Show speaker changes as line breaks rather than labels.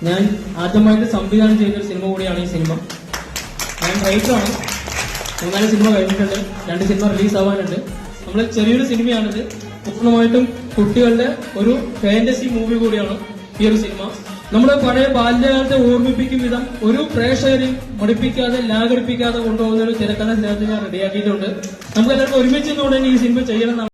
ഞാൻ ആദ്യമായിട്ട് സംവിധാനം ചെയ്തൊരു സിനിമ കൂടിയാണ് ഈ സിനിമ. ഞാൻ റൈറ്ററാണ്. 3-4 സിനിമ കഴിഞ്ഞിട്ടുണ്ട്, 2 സിനിമ റിലീസ് ആവാനുണ്ട്. നമ്മളെ ചെറിയൊരു സിനിമയാണിത്. പൂർണ്ണമായിട്ടും കുട്ടികളുടെ ഒരു ഫാന്റസി മൂവി കൂടിയാണ് ഈ ഒരു സിനിമ. നമ്മുടെ പഴയ ബാല്യകാലത്തെ ഓർമ്മിപ്പിക്കും വിധം ഒരു പ്രേക്ഷകരെയും മടുപ്പിക്കാതെ ലാഗടിപ്പിക്കാതെ കൊണ്ടുപോകുന്ന ഒരു തിരക്കഥ ഞാൻ റെഡിയാക്കിയിട്ടുണ്ട്. നമുക്ക് എല്ലാവർക്കും ഒരുമിച്ച് ഈ സിനിമ ചെയ്യണം.